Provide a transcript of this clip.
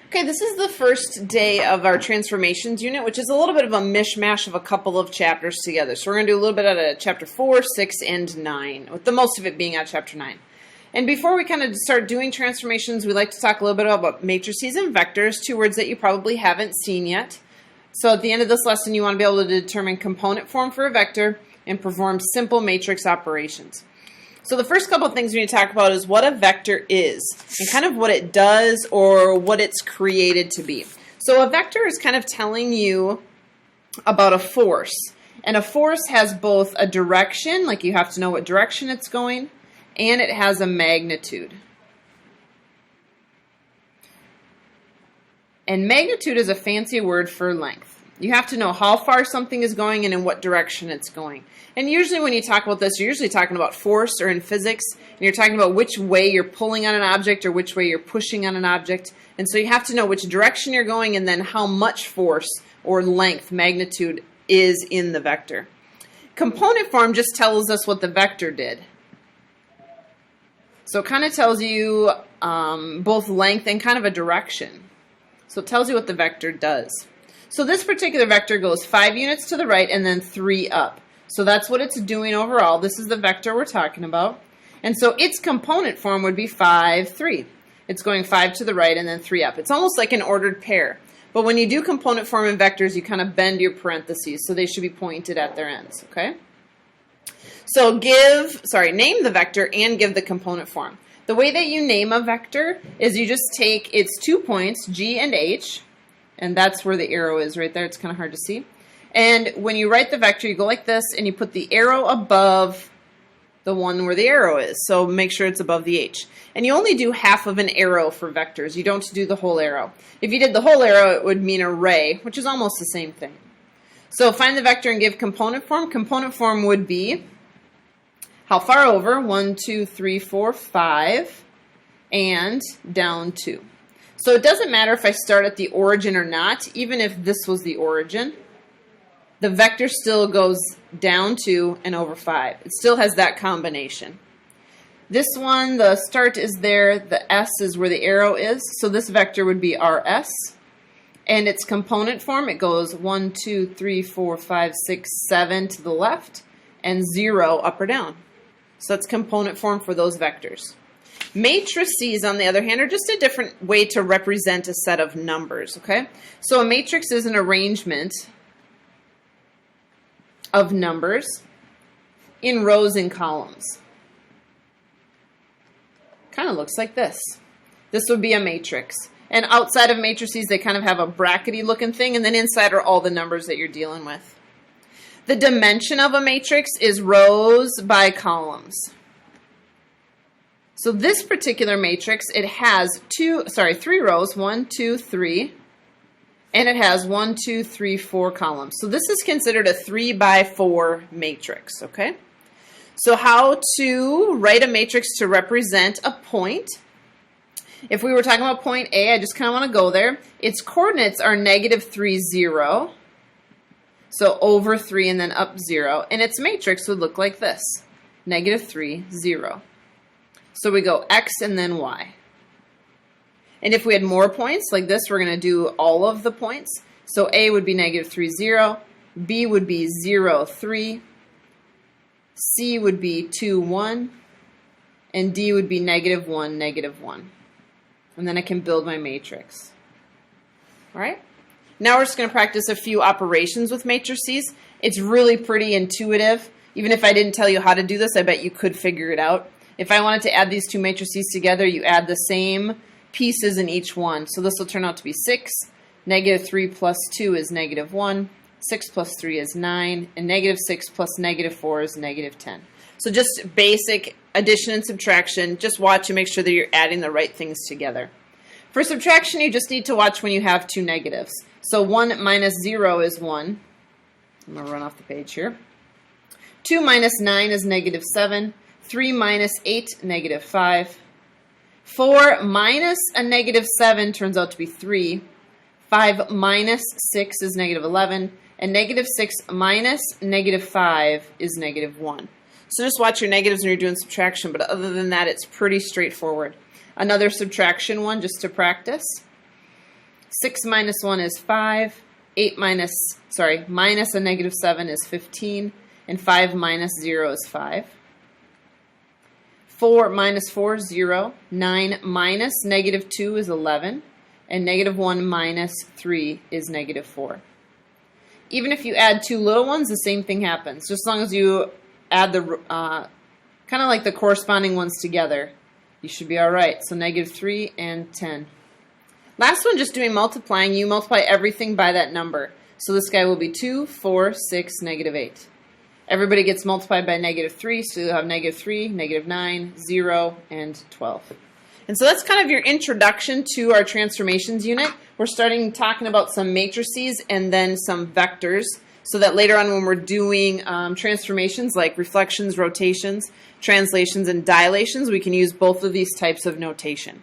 Okay, this is the first day of our transformations unit, which is a little bit of a mishmash of a couple of chapters together. So we're going to do a little bit out of chapter 4, 6, and 9, with the most of it being out of chapter 9. And before we kind of start doing transformations, we like to talk a little bit about matrices and vectors, two words that you probably haven't seen yet. So at the end of this lesson, you want to be able to determine component form for a vector and perform simple matrix operations. So the first couple of things we need to talk about is what a vector is and kind of what it does or what it's created to be. So a vector is kind of telling you about a force. And a force has both a direction, like you have to know what direction it's going, and it has a magnitude. And magnitude is a fancy word for length. You have to know how far something is going and in what direction it's going. And usually when you talk about this, you're usually talking about force or in physics, and you're talking about which way you're pulling on an object or which way you're pushing on an object. And so you have to know which direction you're going and then how much force or length, magnitude, is in the vector. Component form just tells us what the vector did. So it kind of tells you both length and kind of a direction. So it tells you what the vector does. So this particular vector goes 5 units to the right and then 3 up. So that's what it's doing overall. This is the vector we're talking about. And so its component form would be 5, 3. It's going 5 to the right and then 3 up. It's almost like an ordered pair. But when you do component form in vectors, you kind of bend your parentheses, so they should be pointed at their ends, okay? So name the vector and give the component form. The way that you name a vector is you just take its 2 points, G and H, and that's where the arrow is right there. It's kind of hard to see. And when you write the vector, you go like this, and you put the arrow above the one where the arrow is. So make sure it's above the H. And you only do half of an arrow for vectors. You don't do the whole arrow. If you did the whole arrow, it would mean array, which is almost the same thing. So find the vector and give component form. Component form would be how far over, 1, 2, 3, 4, 5, and down 2. So it doesn't matter if I start at the origin or not, even if this was the origin. The vector still goes down 2 and over 5. It still has that combination. This one, the start is there, the S is where the arrow is, so this vector would be RS. And its component form, it goes 1, 2, 3, 4, 5, 6, 7 to the left, and 0 up or down. So that's component form for those vectors. Matrices, on the other hand, are just a different way to represent a set of numbers, okay? So a matrix is an arrangement of numbers in rows and columns. Kind of looks like this. This would be a matrix. And outside of matrices, they kind of have a brackety looking thing, and then inside are all the numbers that you're dealing with. The dimension of a matrix is rows by columns. So this particular matrix, it has 3 rows, 1, 2, 3, and it has 1, 2, 3, 4 columns. So this is considered a 3 by 4 matrix, okay? So how to write a matrix to represent a point. If we were talking about point A, I just kind of want to go there. Its coordinates are -3, 0. So over 3 and then up 0. And its matrix would look like this, -3, 0. So we go X and then Y. And if we had more points, like this, we're going to do all of the points. So A would be -3, 0. B would be 0, 3. C would be 2, 1. And D would be -1, -1. And then I can build my matrix. All right? Now we're just going to practice a few operations with matrices. It's really pretty intuitive. Even if I didn't tell you how to do this, I bet you could figure it out. If I wanted to add these two matrices together, you add the same pieces in each one. So this will turn out to be 6. -3 plus 2 is -1. 6 plus 3 is 9. And -6 plus -4 is -10. So just basic addition and subtraction. Just watch and make sure that you're adding the right things together. For subtraction, you just need to watch when you have two negatives. So 1 minus 0 is 1. I'm going to run off the page here. 2 minus 9 is -7. 3 minus 8, -5. 4 minus a -7 turns out to be 3. 5 minus 6 is -11. And -6 minus -5 is -1. So just watch your negatives when you're doing subtraction, but other than that, it's pretty straightforward. Another subtraction one just to practice. 6 minus 1 is 5. Minus a negative 7 is 15. And 5 minus 0 is 5. 4 minus 4 is 0. 9 minus negative 2 is 11. And negative 1 minus 3 is negative 4. Even if you add two little ones, the same thing happens. Just as long as you add the kind of like the corresponding ones together, you should be all right. So negative 3 and 10. Last one, just doing multiplying. You multiply everything by that number. So this guy will be 2, 4, 6, negative 8. Everybody gets multiplied by negative 3, so you'll have negative 3, negative 9, 0, and 12. And so that's kind of your introduction to our transformations unit. We're starting talking about some matrices and then some vectors, so that later on when we're doing transformations like reflections, rotations, translations, and dilations, we can use both of these types of notation.